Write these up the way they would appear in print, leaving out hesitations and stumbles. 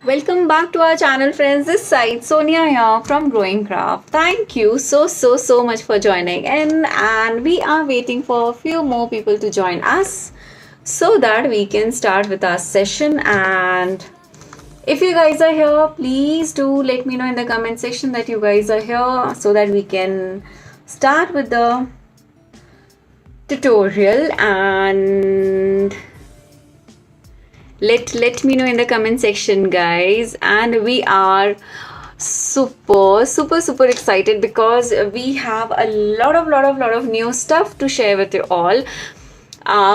Welcome back to our channel, friends. This side Sonia here from Growing Craft. Thank you so much for joining in, and we are waiting for a few more people to join us so that we can start with our session. And if you guys are here, please do let me know in the comment section that you guys are here so that we can start with the tutorial. And let me know in the comment section, guys. And we are super excited because we have a lot of new stuff to share with you all.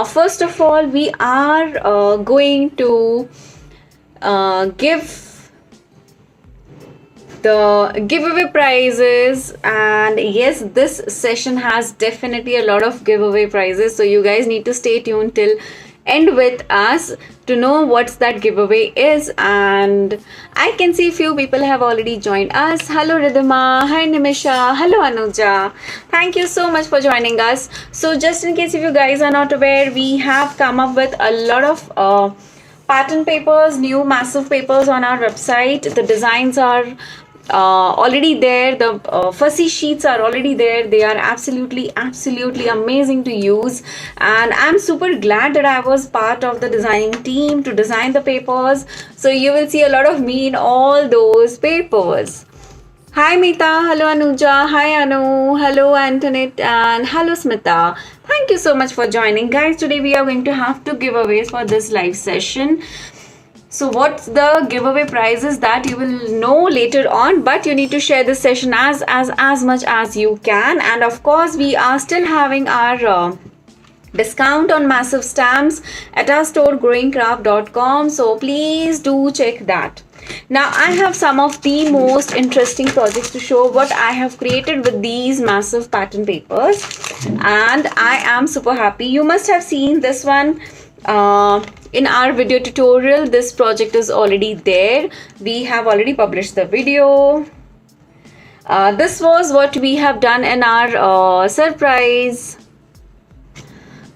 First of all, we are going to give the giveaway prizes, and yes, this session has definitely a lot of giveaway prizes, so you guys need to stay tuned till end with us to know what's that giveaway is. And I can see few people have already joined us. Hello Ridhima, hi Nimisha, hello Anuja, thank you so much for joining us. So just in case if you guys are not aware, we have come up with a lot of pattern papers, new massive papers on our website. The designs are already there, the fussy sheets are already there. They are absolutely amazing to use, and I'm super glad that I was part of the designing team to design the papers. So you will see a lot of me in all those papers. Hi Meeta, hello Anuja, hi Anu, hello Antoinette, and hello Smita. Thank you so much for joining, guys. Today we are going to have two giveaways for this live session. So what's the giveaway prizes, that you will know later on, but you need to share this session as much as you can. And of course, we are still having our discount on massive stamps at our store growingcraft.com, so please do check that. Now I have some of the most interesting projects to show what I have created with these massive pattern papers, and I am super happy. You must have seen this one in our video tutorial. This project is already there. We have already published the video. This was what we have done in our surprise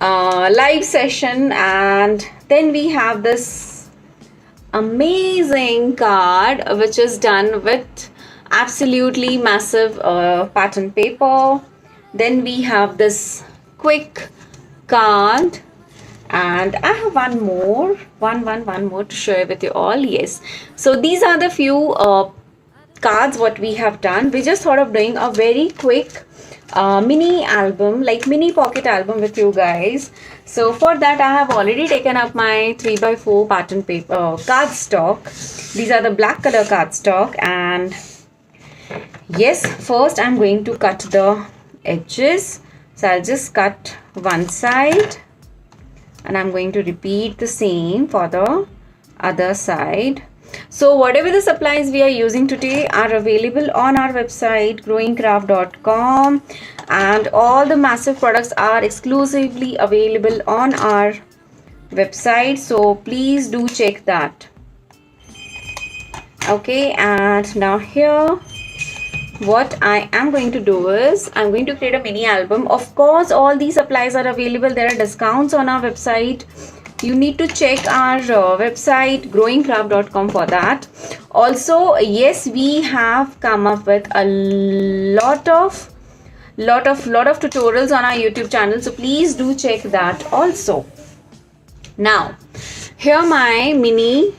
live session, and then we have this amazing card which is done with absolutely massive pattern paper. Then we have this quick card, and I have one more to share with you all. Yes, so these are the few cards what we have done. We just thought of doing a very quick mini album, like mini pocket album with you guys. So for that I have already taken up my 3x4 pattern paper cardstock. These are the black color cardstock, and yes, first I'm going to cut the edges. So I'll just cut one side, and I'm going to repeat the same for the other side. So whatever the supplies we are using today are available on our website growingcraft.com, and all the massive products are exclusively available on our website, so please do check that. Okay, and now here what I am going to do is I'm going to create a mini album. Of course, all these supplies are available. There are discounts on our website. You need to check our website growingcraft.com for that. Also, yes, we have come up with a lot of tutorials on our YouTube channel, so please do check that also. Now here my mini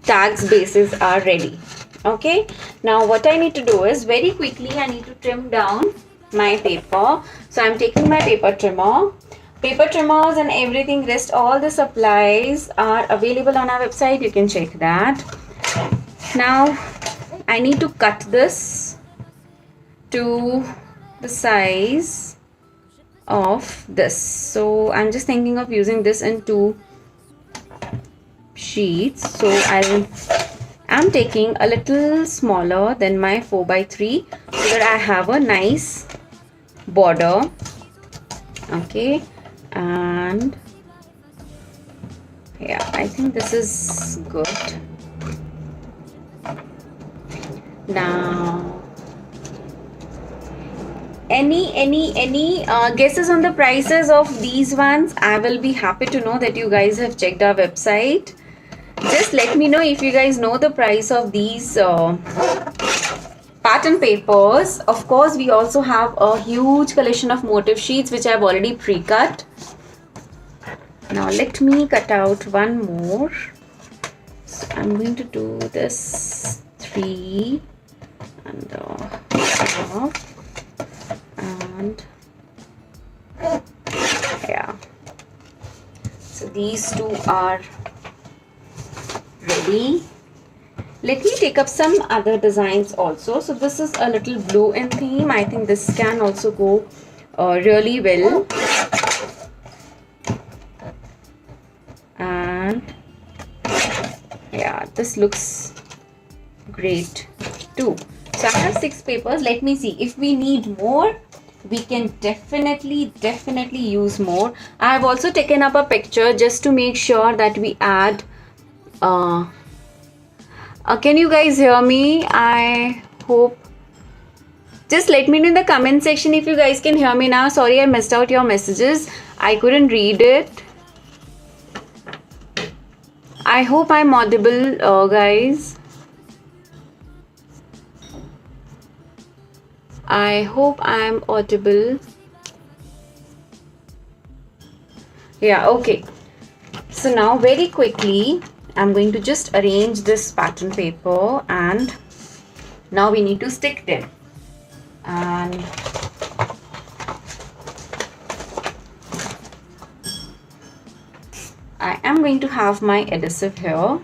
tags bases are ready. Okay, now what I need to do is very quickly I need to trim down my paper. So I'm taking my paper trimmer. Paper trimmers and everything, rest all the supplies are available on our website. You can check that. Now I need to cut this to the size of this. So I'm just thinking of using this in two sheets. So I'm taking a little smaller than my 4x3 so that I have a nice border. Okay, and yeah, I think this is good. Now any guesses on the prices of these ones? I will be happy to know that you guys have checked our website. Just let me know if you guys know the price of these pattern papers. Of course, we also have a huge collection of motif sheets which I've already pre-cut. Now let me cut out one more. So I'm going to do this 3 and half, and yeah. So these two are ready. Let me take up some other designs also. So this is a little blue in theme. I think this can also go really well. And yeah, this looks great too. So I have 6 papers. Let me see if we need more. We can definitely use more. I have also taken up a picture just to make sure that we add can you guys hear me? I hope. Just let me know in the comment section if you guys can hear me now. Sorry, I missed out your messages. I couldn't read it. I hope I'm audible, guys. I hope I'm audible. Yeah, okay. So now very quickly, I'm going to just arrange this pattern paper, and now we need to stick them. And I am going to have my adhesive here.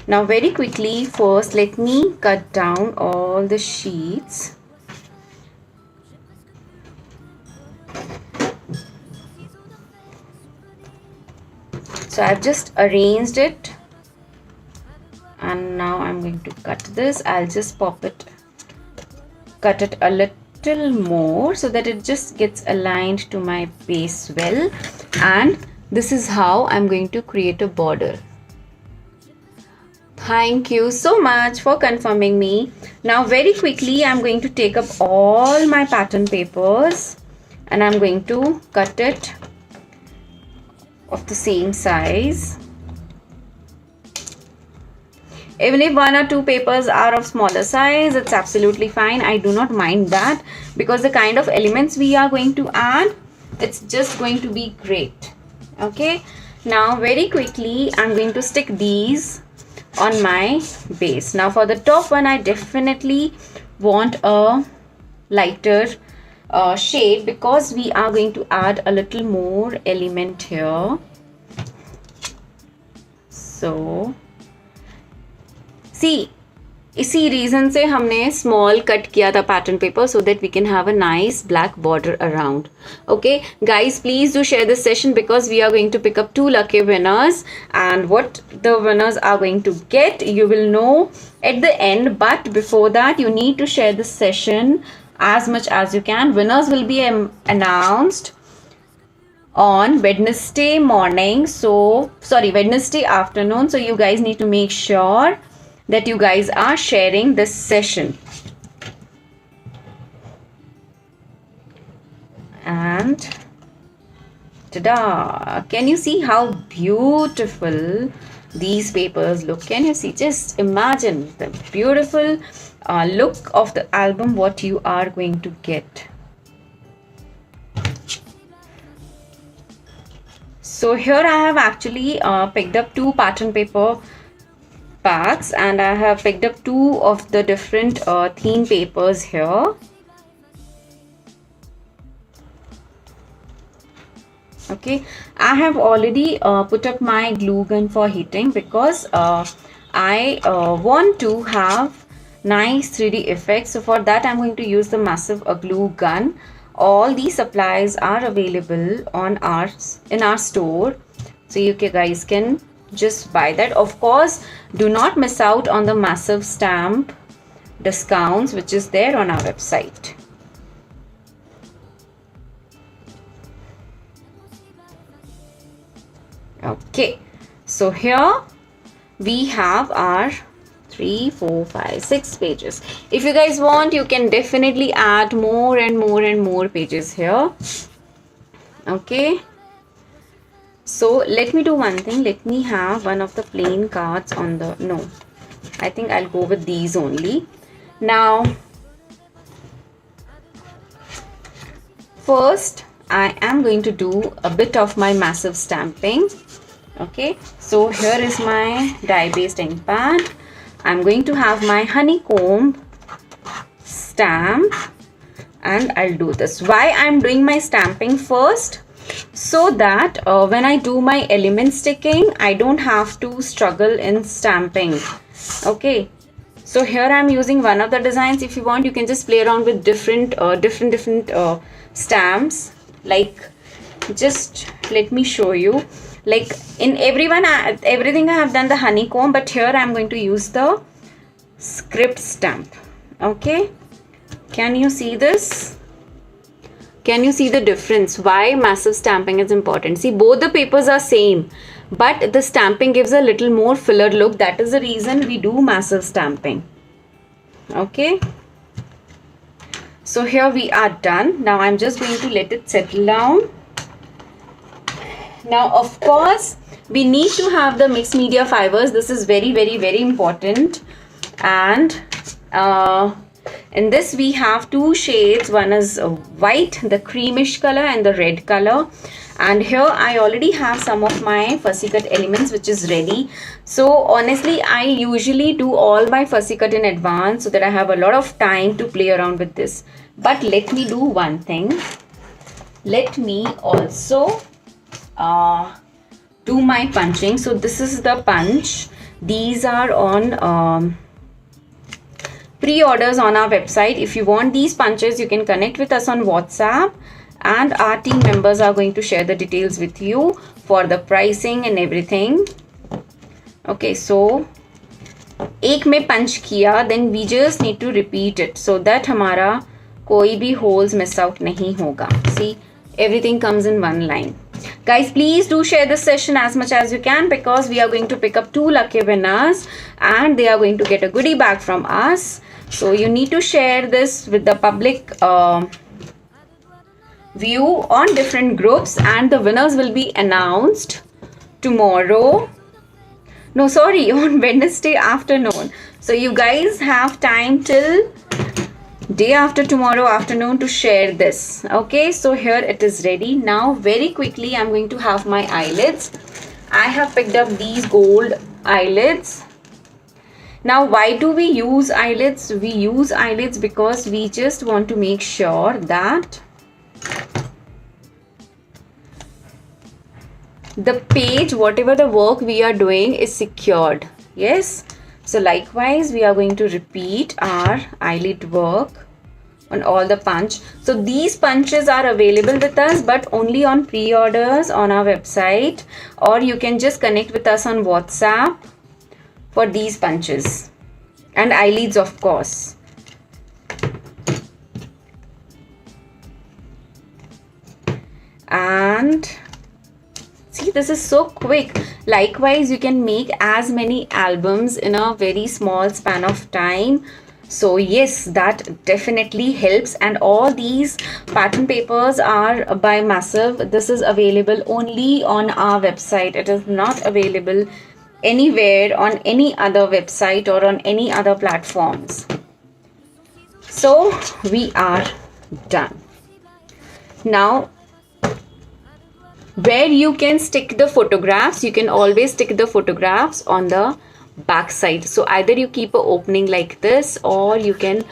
Now very quickly, first let me cut down all the sheets. So I've just arranged it, and now I'm going to cut this. I'll just cut it a little more so that it just gets aligned to my base well. And this is how I'm going to create a border. Thank you so much for confirming me. Now very quickly, I'm going to take up all my pattern papers, and I'm going to cut it of the same size. Even if 1 or 2 papers are of smaller size, it's absolutely fine. I do not mind that, because the kind of elements we are going to add, it's just going to be great. Okay, now very quickly I'm going to stick these on my base. Now for the top one, I definitely want a lighter shade, because we are going to add a little more element here. So see, इसी reason से हमने small cut किया था pattern paper, so that we can have a nice black border around. Okay guys, please do share this session, because we are going to pick up 2 lucky winners, and what the winners are going to get you will know at the end. But before that, you need to share this session as much as you can. Winners will be announced on Wednesday morning, so sorry, Wednesday afternoon. So you guys need to make sure that you guys are sharing this session. And ta-da! Can you see how beautiful these papers look? Can you see? Just imagine the beautiful look of the album, what you are going to get. So here I have actually picked up 2 pattern paper packs, and I have picked up 2 of the different theme papers here. Okay, I have already put up my glue gun for heating, because I want to have nice 3D effects. So for that, I'm going to use the massive glue gun. All these supplies are available on in our store, so you guys can just buy that. Of course, do not miss out on the massive stamp discounts which is there on our website. Okay, so here we have our 3, 4, 5, 6 pages. If you guys want, you can definitely add more and more and more pages here. Okay, So let me do one thing. Let me have one of the plain cards on the, no, I think I'll go with these only. Now, first I am going to do a bit of my massive stamping. Okay, so here is my dye based ink pad. I'm going to have my honeycomb stamp, and I'll do this. Why I'm doing my stamping first? So that when I do my element sticking, I don't have to struggle in stamping. Okay, so here I'm using one of the designs. If you want, you can just play around with different stamps. Like, just let me show you. Like in everything I have done the honeycomb, but here I'm going to use the script stamp. Okay, can you see this? Can you see the difference? Why massive stamping is important? See, both the papers are same, but the stamping gives a little more filler look. That is the reason we do massive stamping. Okay, so here we are done. Now I'm just going to let it settle down. Now, of course, we need to have the mixed media fibers. This is very, very, very important. And in this we have two shades. One is white, the creamish color, and the red color. And here I already have some of my fussy cut elements which is ready. So honestly, I usually do all my fussy cut in advance so that I have a lot of time to play around with this. But let me do one thing. Let me also do my punching. So this is the punch. These are on pre-orders on our website. If you want these punches, you can connect with us on WhatsApp, and our team members are going to share the details with you for the pricing and everything. Okay, so एक में punch किया, then we just need to repeat it so that हमारा कोई भी holes miss out नहीं होगा. See, everything comes in one line. Guys, please do share this session as much as you can, because we are going to pick up 2 lucky winners and they are going to get a goodie bag from us. So you need to share this with the public view on different groups, and the winners will be announced tomorrow. No, sorry, on Wednesday afternoon. So you guys have time till day after tomorrow afternoon to share this. Okay, so here it is ready. Now very quickly I'm going to have my eyelids. I have picked up these gold eyelids. Now why do we use eyelids? We use eyelids because we just want to make sure that the page, whatever the work we are doing, is secured. Yes, so likewise we are going to repeat our eyelid work on all the punch. So these punches are available with us, but only on pre-orders on our website, or you can just connect with us on WhatsApp for these punches and eyelids, of course. And see, this is so quick. Likewise, you can make as many albums in a very small span of time. So yes, that definitely helps. And all these pattern papers are by Massive. This is available only on our website. It is not available anywhere on any other website or on any other platforms. So we are done. Now, where you can stick the photographs, you can always stick the photographs on the back side. So either you keep an opening like this, or you can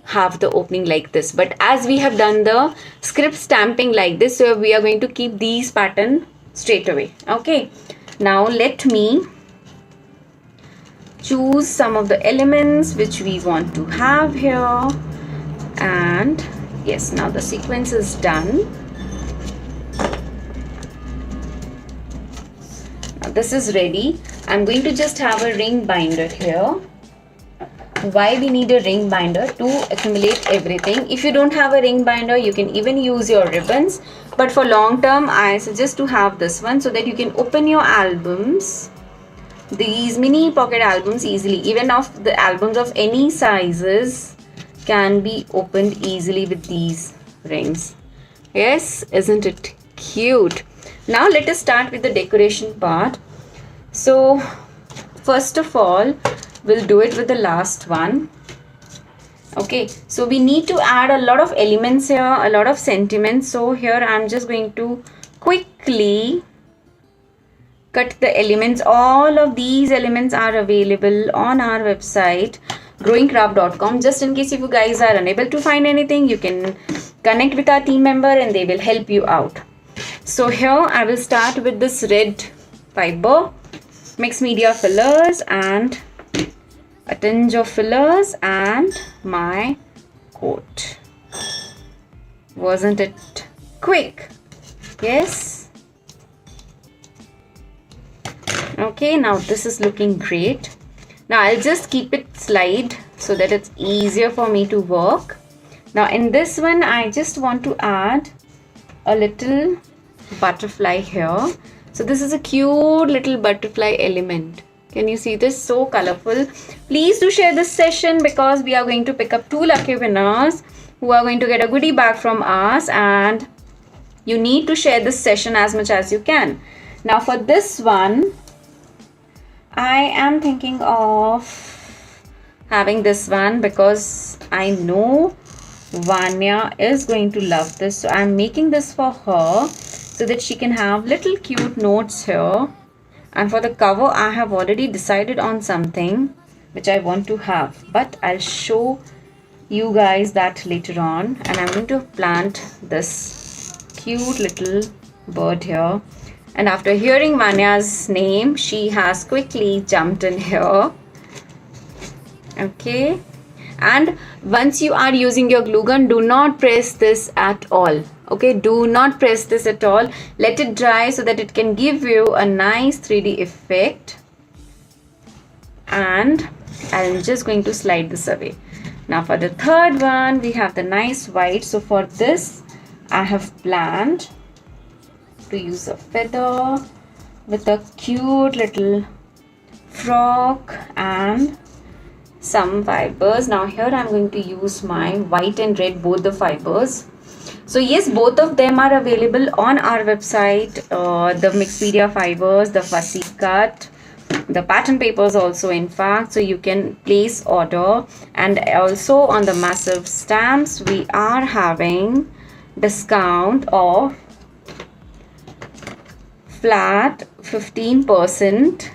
have the opening like this. But as we have done the script stamping like this, so we are going to keep these pattern straight away. Okay, now let me choose some of the elements which we want to have here. And yes, now the sequence is done. Now this is ready. I'm going to just have a ring binder here. Why we need a ring binder? To accumulate everything. If you don't have a ring binder, you can even use your ribbons. But for long term, I suggest to have this one so that you can open your albums, these mini pocket albums, easily. Even of the albums of any sizes can be opened easily with these rings. Yes, isn't it cute? Now let us start with the decoration part. So first of all, we'll do it with the last one. Okay, so we need to add a lot of elements here, a lot of sentiments. So here I'm just going to quickly cut the elements. All of these elements are available on our website growingcraft.com. Just in case if you guys are unable to find anything, you can connect with our team member and they will help you out. So here I will start with this red fiber, mixed media fillers and a tinge of fillers and my coat. Wasn't it quick? Yes. Okay, now this is looking great. Now I'll just keep it slide so that it's easier for me to work. Now in this one I just want to add a little butterfly here. So this is a cute little butterfly element. Can you see this? So colorful. Please do share this session because we are going to pick up 2 lucky winners who are going to get a goodie bag from us, and you need to share this session as much as you can. Now for this one, I am thinking of having this one because I know Vanya is going to love this. So I'm making this for her so that she can have little cute notes here. And for the cover, I have already decided on something which I want to have, but I'll show you guys that later on. And I'm going to plant this cute little bird here. And after hearing Vanya's name, she has quickly jumped in here. Okay. And once you are using your glue gun, do not press this at all. Okay, do not press this at all. Let it dry so that it can give you a nice 3D effect. And I'm just going to slide this away. Now for the third one, we have the nice white. So for this, I have planned to use a feather with a cute little frog and some fibers. Now here I'm going to use my white and red, both the fibers. So yes, both of them are available on our website. The mixed media fibers, the fussy cut, the pattern papers also in fact. So you can place order. And also on the massive stamps, we are having discount of flat 15%.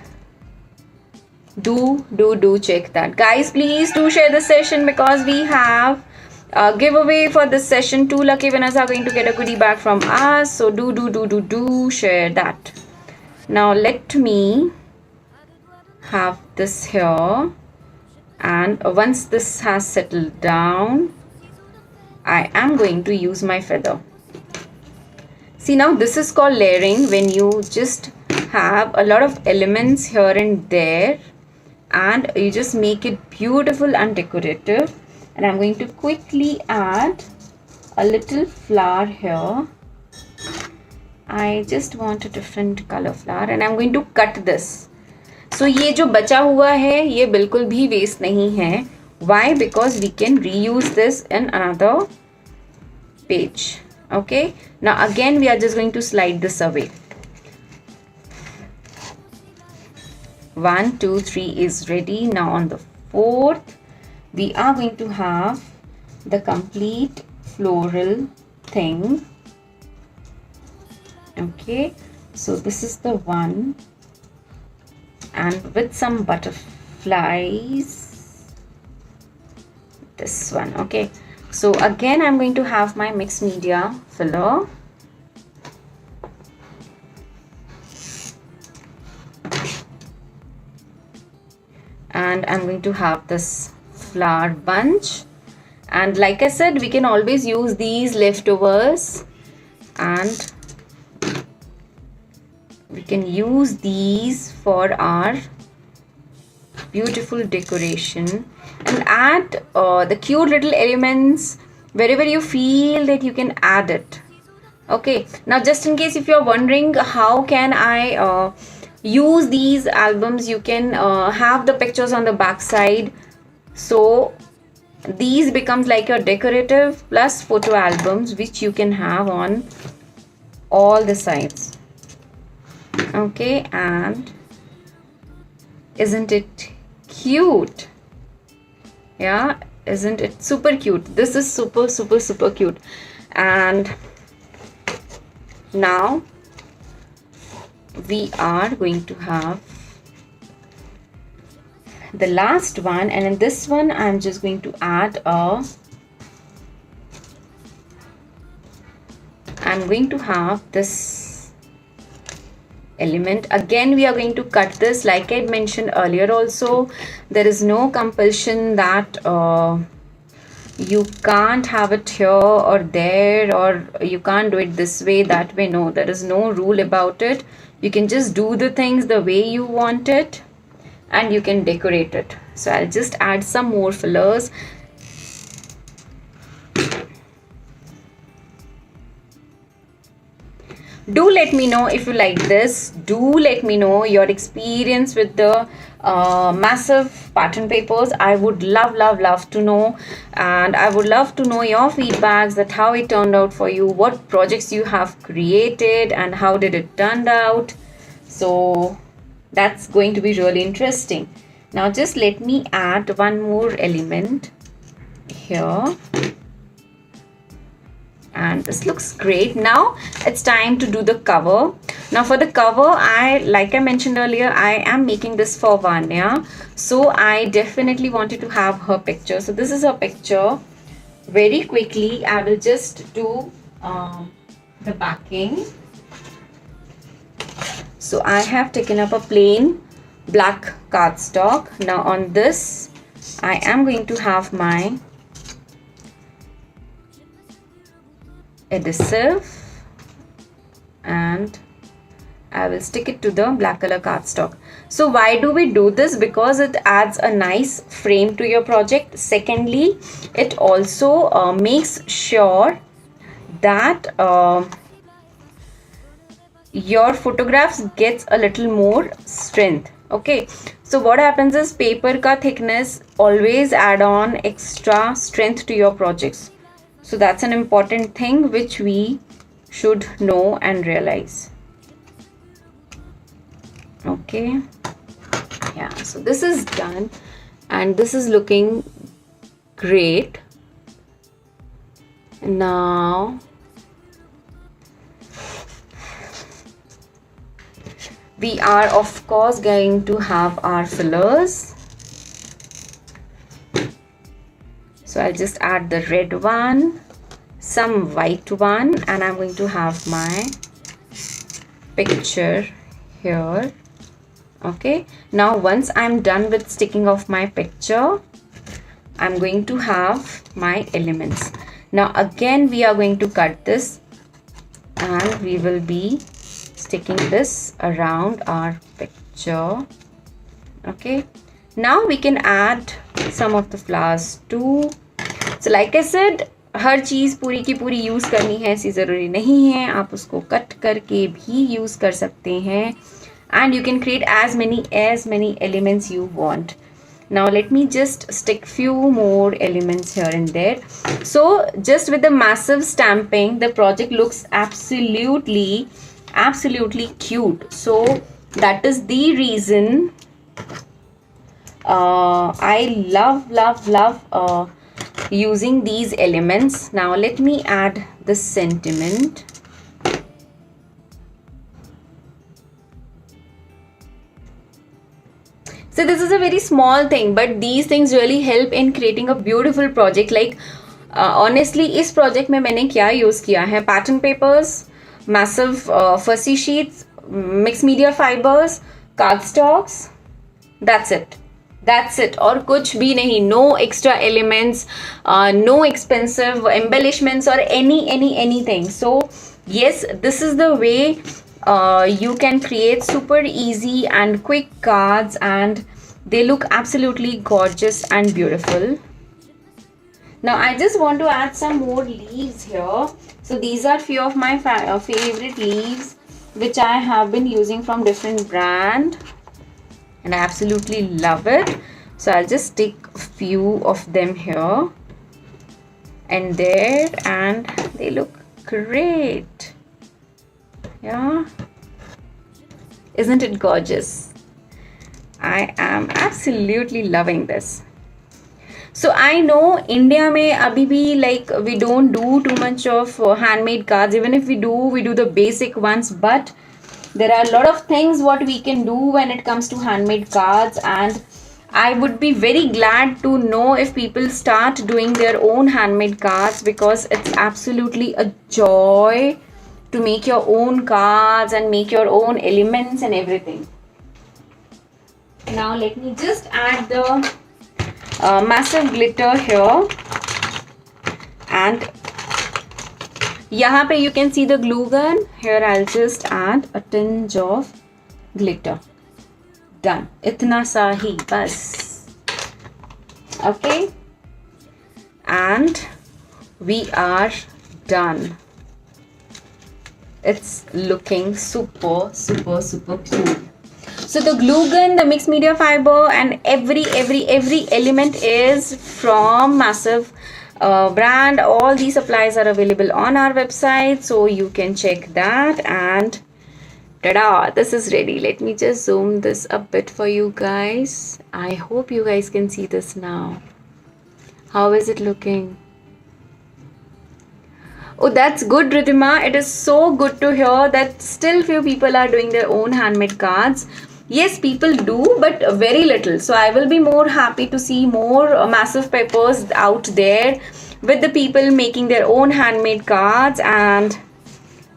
Do check that, guys. Please do share the session because we have a giveaway for this session. 2 lucky winners are going to get a goodie bag from us. So do share that. Now let me have this here, and once this has settled down, I am going to use my feather. See, now this is called layering, when you just have a lot of elements here and there and you just make it beautiful and decorative. And I'm going to quickly add a little flower here. I just want a different color flower and I'm going to cut this. So ये जो बचा हुआ है ये बिल्कुल भी waste नहीं है. Why? Because we can reuse this in another page. Okay. Now again we are just going to slide this away. 1, 2, 3 is ready. Now on the 4th, we are going to have the complete floral thing. Okay, so this is the one, and with some butterflies, this one. Okay, so again I'm going to have my mixed media filler. And I'm going to have this flower bunch, and like I said, we can always use these leftovers and we can use these for our beautiful decoration, and add the cute little elements wherever you feel that you can add it. Okay, now just in case if you're wondering how can I use these albums, you can have the pictures on the back side, so these becomes like your decorative plus photo albums which you can have on all the sides. Okay, and isn't it cute? Yeah, isn't it super cute? This is super cute. And now we are going to have the last one, and in this one I'm just going to add I'm going to have this element. Again, we are going to cut this. Like I mentioned earlier also, there is no compulsion that you can't have it here or there, or you can't do it this way, that way. No, there is no rule about it. You can just do the things the way you want it, and you can decorate it. So I'll just add some more fillers. Do let me know if you like this. Do let me know your experience with the massive pattern papers. I would love to know, and I would love to know your feedbacks, that how it turned out for you, what projects you have created, and how did it turn out. So that's going to be really interesting. Now just let me add one more element here. And this looks great. Now it's time to do the cover. Now for the cover, like I mentioned earlier, I am making this for Vanya, so I definitely wanted to have her picture. So this is her picture. Very quickly I will just do the backing. So I have taken up a plain black cardstock. Now on this I am going to have my adhesive, and I will stick it to the black color cardstock. So why do we do this? Because it adds a nice frame to your project. Secondly, it also makes sure that your photographs gets a little more strength. Okay, so what happens is paper ka thickness always add on extra strength to your projects. So that's an important thing which we should know and realize. Okay, yeah, so this is done and this is looking great. Now we are of course going to have our fillers. So I'll just add the red one, some white one, and I'm going to have my picture here. Okay, now once I'm done with sticking of my picture, I'm going to have my elements. Now again we are going to cut this and we will be sticking this around our picture. Okay, now we can add some of the flowers too. So like I said, हर चीज़ पूरी की पूरी use करनी है ऐसी ज़रूरी नहीं है, आप उसको कट करके भी यूज़ कर सकते हैं, and you can create as many elements you want. Now let me just stick few more elements here and there. So just with the massive stamping, the project looks absolutely cute. So that is the reason I love using these elements. Now let me add the sentiment. So this is a very small thing, but these things really help in creating a beautiful project. Like honestly, इस project में मैंने क्या use किया है? Pattern papers, massive fussy sheets, mixed media fibers, cardstocks. That's it. That's it. और कुछ भी नहीं. No extra elements, no expensive embellishments or anything. So yes, this is the way you can create super easy and quick cards, and they look absolutely gorgeous and beautiful. Now I just want to add some more leaves here. So these are few of my favorite leaves which I have been using from different brand, and I absolutely love it. So I'll just stick a few of them here and there, and they look great. Yeah. Isn't it gorgeous? I am absolutely loving this. So I know India mein abhi bhi like we don't do too much of handmade cards. Even if we do the basic ones. But there are a lot of things what we can do when it comes to handmade cards, and I would be very glad to know if people start doing their own handmade cards, because it's absolutely a joy to make your own cards and make your own elements and everything. Now let me just add the massive glitter here, and यहाँ पे you can see the glue gun. Here I'll just add a tinge of glitter. Done. इतना सा ही बस. Okay. And we are done. It's looking super cool. So the glue gun, the mixed media fiber, and every element is from Massive brand. All these supplies are available on our website, so you can check that. And ta-da, this is ready. Let me just zoom this a bit for you guys. I hope you guys can see this now. How is it looking? Oh, that's good, Ridhima. It is so good to hear that still few people are doing their own handmade cards. Yes, people do, but very little. So I will be more happy to see more Massive Papers out there with the people making their own handmade cards, and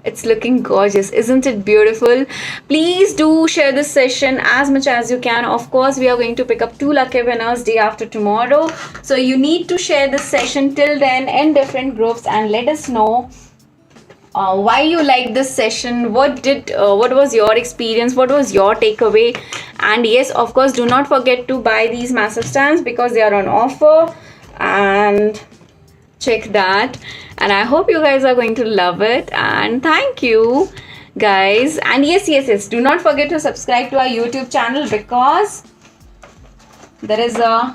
it's looking gorgeous. Isn't it beautiful? Please do share this session as much as you can. Of course, we are going to pick up 2 lucky winners day after tomorrow. So you need to share this session till then in different groups and let us know why you like this session. What was your experience? What was your takeaway? And yes, of course, do not forget to buy these Massive stamps because they are on offer. And check that. And I hope you guys are going to love it. And thank you guys. And yes, do not forget to subscribe to our YouTube channel, because there is a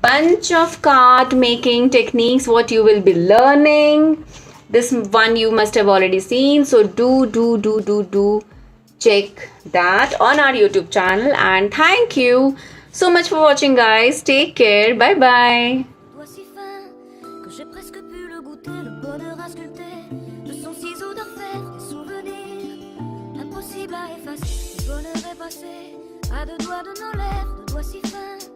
bunch of card making techniques what you will be learning. This one you must have already seen, so do check that on our YouTube channel. And thank you so much for watching, guys. Take care. Bye bye. J'ai presque pu le goûter, le bonheur à sculpter. De son ciseau d'enfer, des souvenirs impossibles à effacer. Le bonheur est passé à 2 doigts de nos lèvres, 2 doigts si fins.